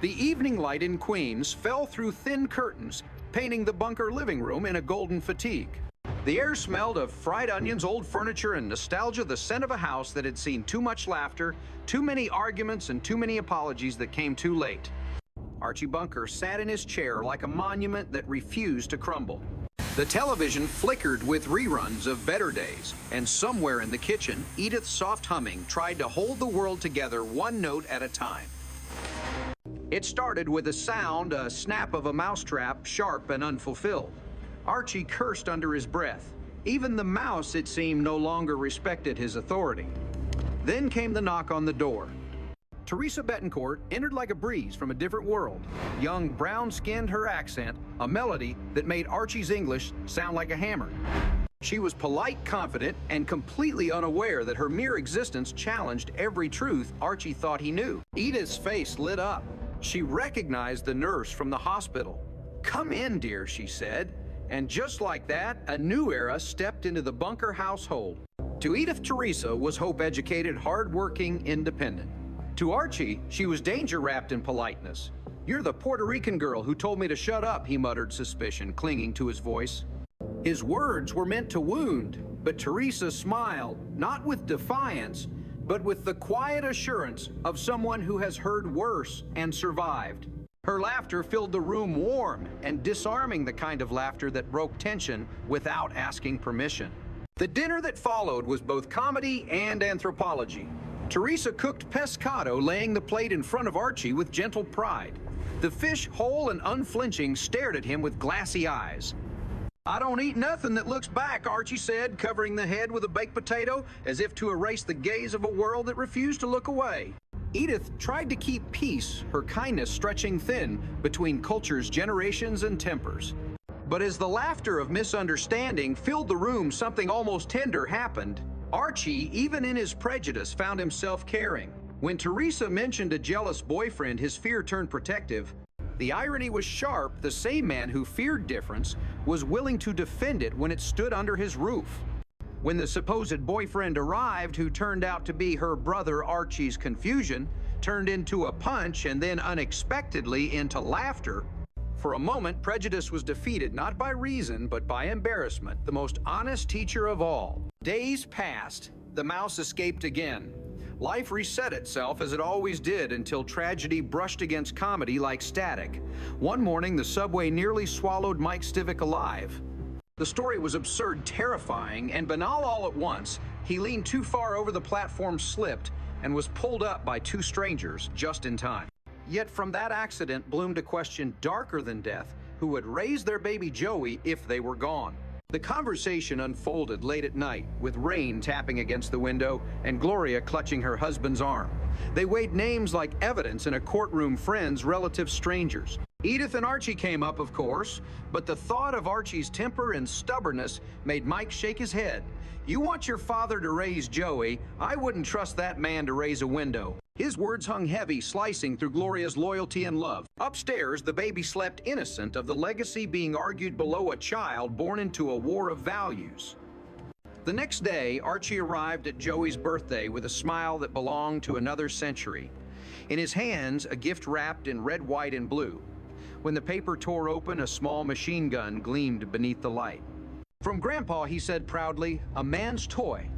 The evening light in Queens fell through thin curtains, painting the bunker living room in a golden fatigue. The air smelled of fried onions, old furniture, and nostalgia, the scent of a house that had seen too much laughter, too many arguments, and too many apologies that came too late. Archie Bunker sat in his chair like a monument that refused to crumble. The television flickered with reruns of Better Days, and somewhere in the kitchen, Edith's soft humming tried to hold the world together one note at a time. It started with a sound, a snap of a mousetrap, sharp and unfulfilled. Archie cursed under his breath. Even the mouse, it seemed, no longer respected his authority. Then came the knock on the door. Teresa Betancourt entered like a breeze from a different world. Young, brown-skinned, her accent, a melody that made Archie's English sound like a hammer. She was polite, confident, and completely unaware that her mere existence challenged every truth Archie thought he knew. Edith's face lit up. She recognized the nurse from the hospital. "Come in, dear," she said. And just like that, a new era stepped into the Bunker household. To Edith, Teresa was hope-educated, hard-working, independent. To Archie, she was danger-wrapped in politeness. "You're the Puerto Rican girl who told me to shut up," he muttered, suspicion clinging to his voice. His words were meant to wound, but Teresa smiled, not with defiance, but with the quiet assurance of someone who has heard worse and survived. Her laughter filled the room warm and disarming, the kind of laughter that broke tension without asking permission. The dinner that followed was both comedy and anthropology. Teresa cooked pescado, laying the plate in front of Archie with gentle pride. The fish, whole and unflinching, stared at him with glassy eyes. "I don't eat nothing that looks back," Archie said, covering the head with a baked potato, as if to erase the gaze of a world that refused to look away. Edith tried to keep peace, her kindness stretching thin between cultures, generations, and tempers. But as the laughter of misunderstanding filled the room, something almost tender happened. Archie, even in his prejudice, found himself caring. When Teresa mentioned a jealous boyfriend, his fear turned protective. The irony was sharp. The same man who feared difference was willing to defend it when it stood under his roof. When the supposed boyfriend arrived, who turned out to be her brother, Archie's confusion turned into a punch and then unexpectedly into laughter. For a moment, prejudice was defeated, not by reason, but by embarrassment, the most honest teacher of all. Days passed. The mouse escaped again. Life reset itself as it always did until tragedy brushed against comedy like static. One morning, the subway nearly swallowed Mike Stivic alive. The story was absurd, terrifying, and banal all at once. He leaned too far over the platform, slipped, and was pulled up by two strangers just in time. Yet from that accident bloomed a question darker than death: who would raise their baby Joey if they were gone? The conversation unfolded late at night, with rain tapping against the window and Gloria clutching her husband's arm. They weighed names like evidence in a courtroom: friends, relatives, strangers. Edith and Archie came up, of course, but the thought of Archie's temper and stubbornness made Mike shake his head. "You want your father to raise Joey. I wouldn't trust that man to raise a window." His words hung heavy, slicing through Gloria's loyalty and love. Upstairs, the baby slept innocent of the legacy being argued below a child born into a war of values. The next day, Archie arrived at Joey's birthday with a smile that belonged to another century. In his hands, a gift wrapped in red, white, and blue. When the paper tore open, a small machine gun gleamed beneath the light. "From Grandpa," he said proudly, "a man's toy."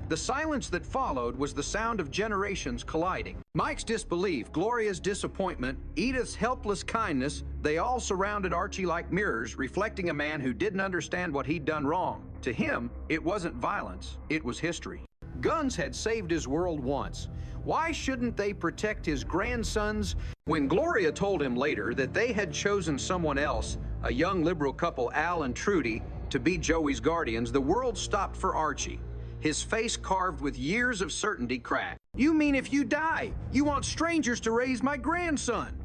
The silence that followed was the sound of generations colliding. Mike's disbelief, Gloria's disappointment, Edith's helpless kindness, they all surrounded Archie like mirrors, reflecting a man who didn't understand what he'd done wrong. To him, it wasn't violence, it was history. Guns had saved his world once. Why shouldn't they protect his grandsons? When Gloria told him later that they had chosen someone else, a young liberal couple, Al and Trudy, to be Joey's guardians, the world stopped for Archie. His face, carved with years of certainty, cracked. "You mean if you die, you want strangers to raise my grandson?"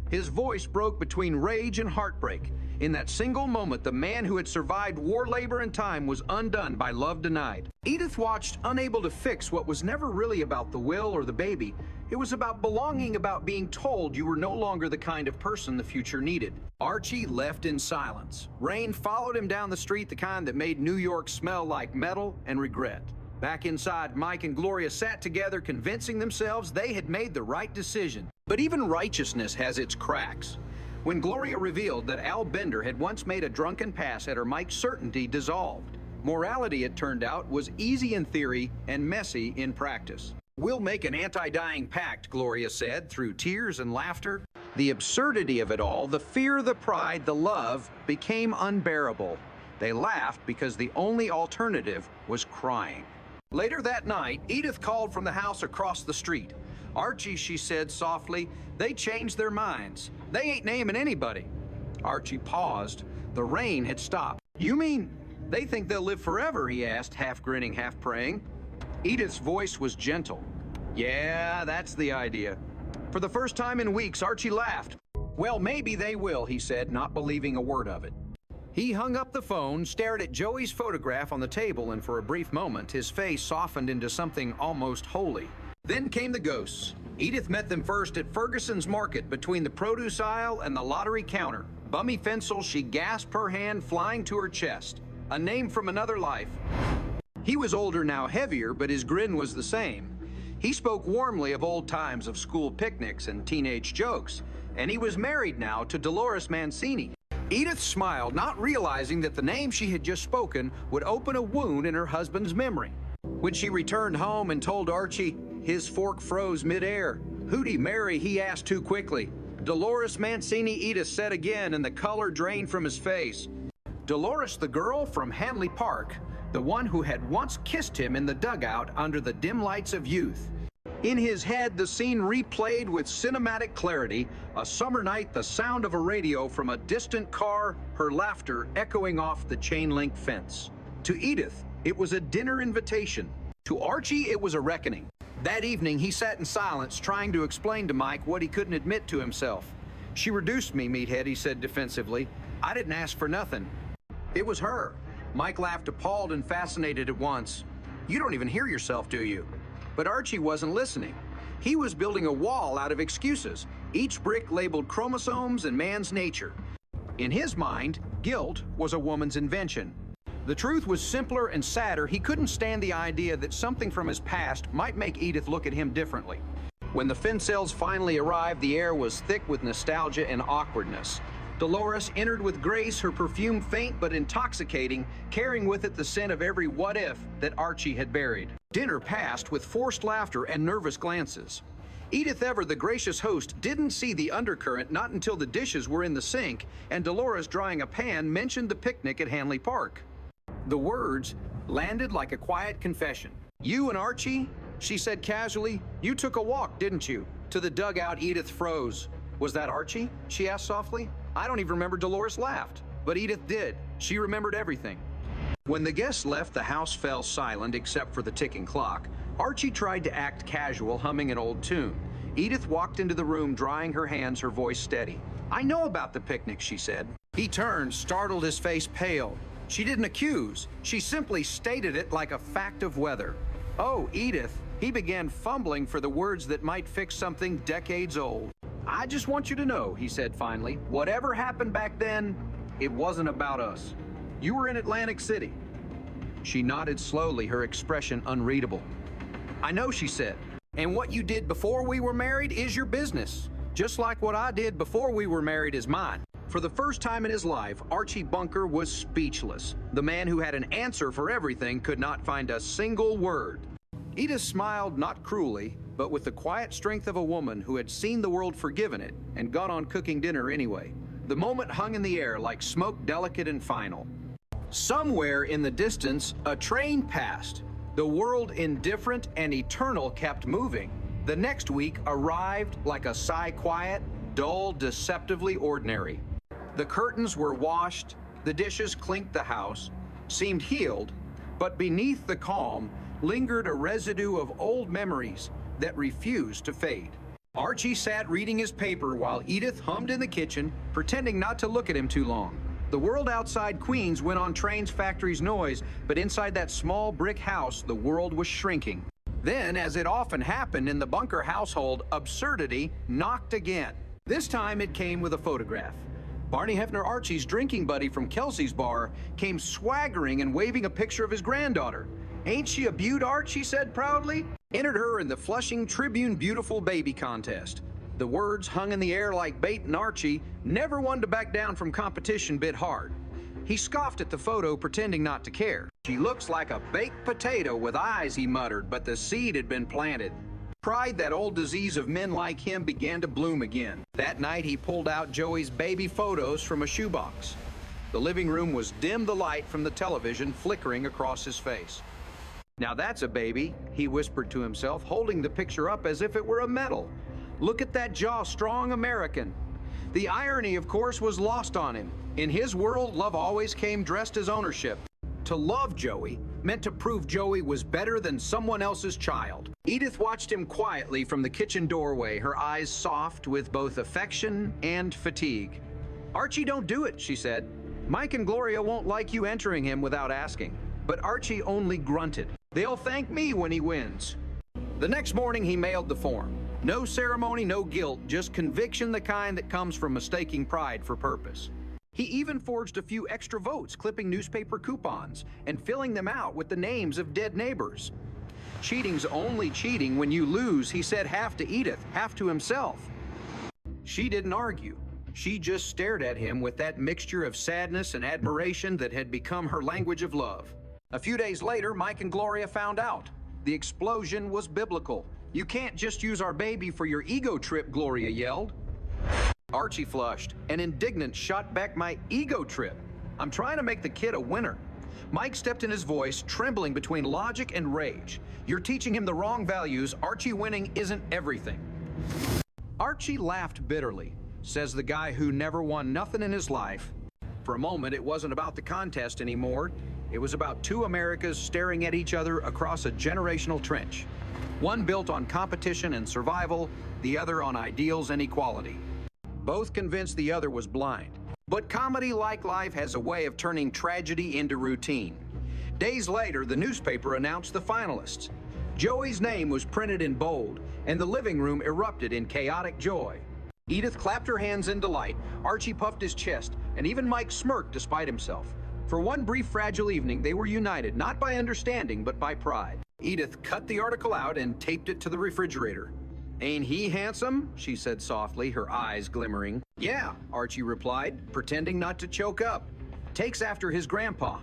His voice broke between rage and heartbreak. In that single moment, the man who had survived war, labor, and time was undone by love denied. Edith watched, unable to fix what was never really about the will or the baby. It was about belonging, about being told you were no longer the kind of person the future needed. Archie left in silence. Rain followed him down the street, the kind that made New York smell like metal and regret. Back inside, Mike and Gloria sat together, convincing themselves they had made the right decision. But even righteousness has its cracks. When Gloria revealed that Al Bender had once made a drunken pass at her, Mike's certainty dissolved. Morality, it turned out, was easy in theory and messy in practice. "We'll make an anti-dying pact," Gloria said, through tears and laughter. The absurdity of it all, the fear, the pride, the love, became unbearable. They laughed because the only alternative was crying. Later that night, Edith called from the house across the street. "Archie," she said softly, "they changed their minds. They ain't naming anybody." Archie paused. The rain had stopped. "You mean they think they'll live forever?" he asked, half grinning, half praying. Edith's voice was gentle. "Yeah, that's the idea." For the first time in weeks, Archie laughed. "Well, maybe they will," he said, not believing a word of it. He hung up the phone, stared at Joey's photograph on the table, and for a brief moment, his face softened into something almost holy. Then came the ghosts. Edith met them first at Ferguson's Market between the produce aisle and the lottery counter. Bummy Fensel, she gasped, her hand flying to her chest. A name from another life. He was older now, heavier, but his grin was the same. He spoke warmly of old times of school picnics and teenage jokes, and he was married now to Dolores Mancini. Edith smiled, not realizing that the name she had just spoken would open a wound in her husband's memory. When she returned home and told Archie, his fork froze midair. "Who'd he marry?" he asked too quickly. "Dolores Mancini," Edith said again, and the color drained from his face. Dolores, the girl from Hanley Park, the one who had once kissed him in the dugout under the dim lights of youth. In his head, the scene replayed with cinematic clarity. A summer night, the sound of a radio from a distant car, her laughter echoing off the chain-link fence. To Edith, it was a dinner invitation. To Archie, it was a reckoning. That evening, he sat in silence, trying to explain to Mike what he couldn't admit to himself. "She reduced me, meathead," he said defensively. "I didn't ask for nothing." "It was her." Mike laughed, appalled and fascinated at once. "You don't even hear yourself, do you?" But Archie wasn't listening. He was building a wall out of excuses, each brick labeled chromosomes and man's nature. In his mind, guilt was a woman's invention. The truth was simpler and sadder. He couldn't stand the idea that something from his past might make Edith look at him differently. When the Fincels finally arrived, the air was thick with nostalgia and awkwardness. Dolores entered with grace, her perfume faint but intoxicating, carrying with it the scent of every what-if that Archie had buried. Dinner passed with forced laughter and nervous glances. Edith Ever, the gracious host, didn't see the undercurrent not until the dishes were in the sink and Dolores, drying a pan, mentioned the picnic at Hanley Park. The words landed like a quiet confession. "You and Archie?" she said casually. "You took a walk, didn't you?" To the dugout, Edith froze. "Was that Archie?" she asked softly. I don't even remember. Dolores laughed, but Edith did. She remembered everything. When the guests left, the house fell silent except for the ticking clock. Archie tried to act casual, humming an old tune. Edith walked into the room, drying her hands, her voice steady. "I know about the picnic," she said. He turned, startled, his face pale. She didn't accuse. She simply stated it like a fact of weather. "Oh, Edith." He began fumbling for the words that might fix something decades old. "I just want you to know," he said finally, "whatever happened back then, it wasn't about us. You were in Atlantic City." She nodded slowly, her expression unreadable. "I know," she said, "and what you did before we were married is your business, just like what I did before we were married is mine." For the first time in his life, Archie Bunker was speechless. The man who had an answer for everything could not find a single word. Edith smiled, not cruelly, but with the quiet strength of a woman who had seen the world, forgiven it, and gone on cooking dinner anyway. The moment hung in the air like smoke, delicate and final. Somewhere in the distance, a train passed. The world, indifferent and eternal, kept moving. The next week arrived like a sigh, quiet, dull, deceptively ordinary. The curtains were washed, the dishes clinked, the house seemed healed, but beneath the calm lingered a residue of old memories that refused to fade. Archie sat reading his paper while Edith hummed in the kitchen, pretending not to look at him too long. The world outside Queens went on trains, factories, noise, but inside that small brick house, the world was shrinking. Then, as it often happened in the Bunker household, absurdity knocked again. This time it came with a photograph. Barney Hefner, Archie's drinking buddy from Kelsey's bar, came swaggering and waving a picture of his granddaughter. "Ain't she a beaut, Art?" she said proudly. Entered her in the Flushing Tribune Beautiful Baby Contest. The words hung in the air like bait, and Archie, never one to back down from competition, bit hard. He scoffed at the photo, pretending not to care. "She looks like a baked potato with eyes," he muttered, but the seed had been planted. Pride, that old disease of men like him, began to bloom again. That night he pulled out Joey's baby photos from a shoebox. The living room was dim, the light from the television flickering across his face. "Now that's a baby," he whispered to himself, holding the picture up as if it were a medal. "Look at that jaw-strong American." The irony, of course, was lost on him. In his world, love always came dressed as ownership. To love Joey meant to prove Joey was better than someone else's child. Edith watched him quietly from the kitchen doorway, her eyes soft with both affection and fatigue. "Archie, don't do it," she said. "Mike and Gloria won't like you entering him without asking." But Archie only grunted. "They'll thank me when he wins." The next morning he mailed the form. No ceremony, no guilt, just conviction, the kind that comes from mistaking pride for purpose. He even forged a few extra votes, clipping newspaper coupons and filling them out with the names of dead neighbors. "Cheating's only cheating when you lose," he said, half to Edith, half to himself. She didn't argue. She just stared at him with that mixture of sadness and admiration that had become her language of love. A few days later, Mike and Gloria found out. The explosion was biblical. "You can't just use our baby for your ego trip," Gloria yelled. Archie flushed, an indignant shot back. "My ego trip? I'm trying to make the kid a winner." Mike stepped in, his voice trembling between logic and rage. "You're teaching him the wrong values. Archie winning isn't everything." Archie laughed bitterly, says the guy who never won nothing in his life. For a moment, it wasn't about the contest anymore. It was about two Americas staring at each other across a generational trench. One built on competition and survival, the other on ideals and equality. Both convinced the other was blind. But comedy, like life, has a way of turning tragedy into routine. Days later, the newspaper announced the finalists. Joey's name was printed in bold, and the living room erupted in chaotic joy. Edith clapped her hands in delight, Archie puffed his chest, and even Mike smirked despite himself. For one brief, fragile evening, they were united, not by understanding, but by pride. Edith cut the article out and taped it to the refrigerator. "Ain't he handsome?" she said softly, her eyes glimmering. "Yeah," Archie replied, pretending not to choke up. "Takes after his grandpa."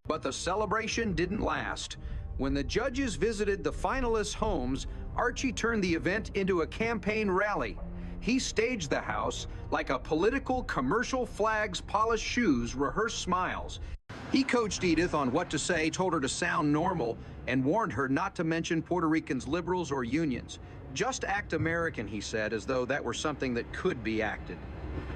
But the celebration didn't last. When the judges visited the finalists' homes, Archie turned the event into a campaign rally. He staged the house like a political commercial. Flags, polished shoes, rehearsed smiles. He coached Edith on what to say, told her to sound normal, and warned her not to mention Puerto Ricans, liberals, or unions. "Just act American," he said, as though that were something that could be acted.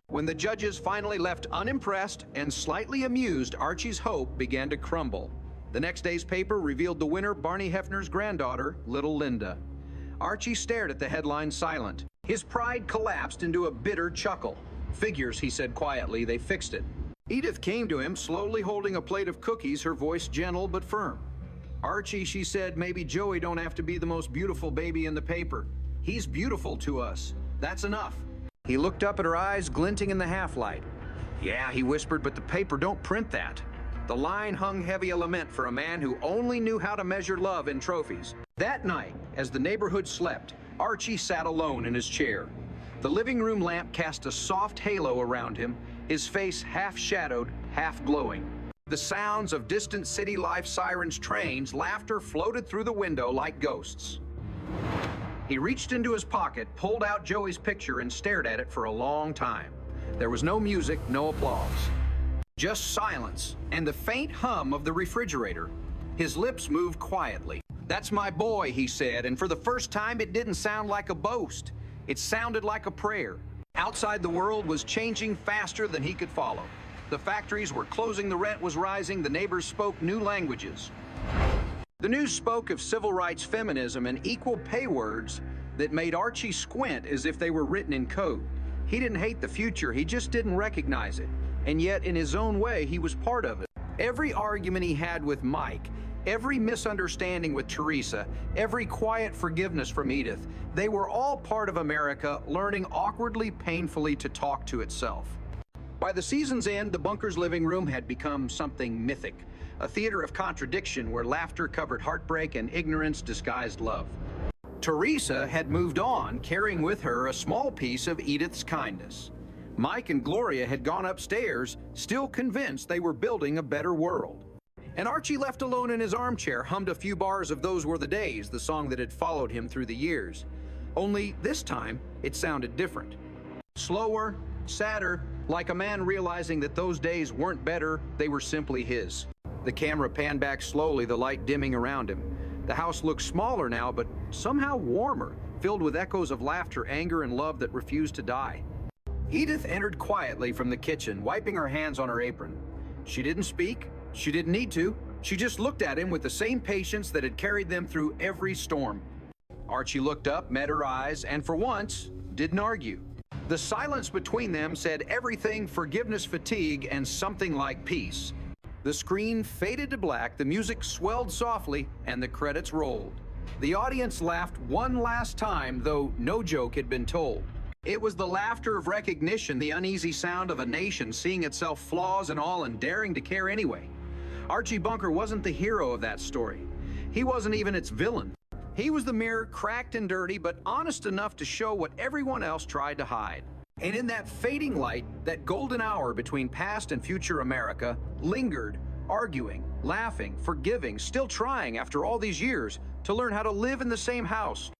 When the judges finally left unimpressed and slightly amused, Archie's hope began to crumble. The next day's paper revealed the winner, Barney Hefner's granddaughter, Little Linda. Archie stared at the headline, silent. His pride collapsed into a bitter chuckle. "Figures," he said quietly, "they fixed it." Edith came to him, slowly holding a plate of cookies, her voice gentle but firm. "Archie," she said, "maybe Joey don't have to be the most beautiful baby in the paper. He's beautiful to us. That's enough." He looked up at her eyes, glinting in the half-light. "Yeah," he whispered, "but the paper don't print that." The line hung heavy, a lament for a man who only knew how to measure love in trophies. That night, as the neighborhood slept, Archie sat alone in his chair. The living room lamp cast a soft halo around him, his face half-shadowed, half-glowing. The sounds of distant city life, sirens, trains, laughter floated through the window like ghosts. He reached into his pocket, pulled out Joey's picture, and stared at it for a long time. There was no music, no applause. Just silence and the faint hum of the refrigerator. His lips moved quietly. "That's my boy," he said, and for the first time it didn't sound like a boast. It sounded like a prayer. Outside, the world was changing faster than he could follow. The factories were closing, the rent was rising, the neighbors spoke new languages. The news spoke of civil rights, feminism, and equal pay, words that made Archie squint as if they were written in code. He didn't hate the future, he just didn't recognize it. And yet, in his own way, he was part of it. Every argument he had with Mike, every misunderstanding with Teresa, every quiet forgiveness from Edith, they were all part of America learning awkwardly, painfully to talk to itself. By the season's end, the bunker's living room had become something mythic. a theater of contradiction where laughter covered heartbreak and ignorance disguised love. Teresa had moved on, carrying with her a small piece of Edith's kindness. Mike and Gloria had gone upstairs, still convinced they were building a better world. And Archie, left alone in his armchair, hummed a few bars of Those Were the Days, the song that had followed him through the years. Only this time, it sounded different. Slower, sadder, like a man realizing that those days weren't better, they were simply his. The camera panned back slowly, the light dimming around him. The house looked smaller now, but somehow warmer, filled with echoes of laughter, anger, and love that refused to die. Edith entered quietly from the kitchen, wiping her hands on her apron. She didn't speak. She didn't need to. She just looked at him with the same patience that had carried them through every storm. Archie looked up, met her eyes, and for once, didn't argue. The silence between them said everything: forgiveness, fatigue, and something like peace. The screen faded to black, the music swelled softly, and the credits rolled. The audience laughed one last time, though no joke had been told. It was the laughter of recognition, the uneasy sound of a nation seeing itself flaws and all and daring to care anyway. Archie Bunker wasn't the hero of that story. He wasn't even its villain. He was the mirror, cracked and dirty, but honest enough to show what everyone else tried to hide. And in that fading light, that golden hour between past and future America lingered, arguing, laughing, forgiving, still trying after all these years to learn how to live in the same house,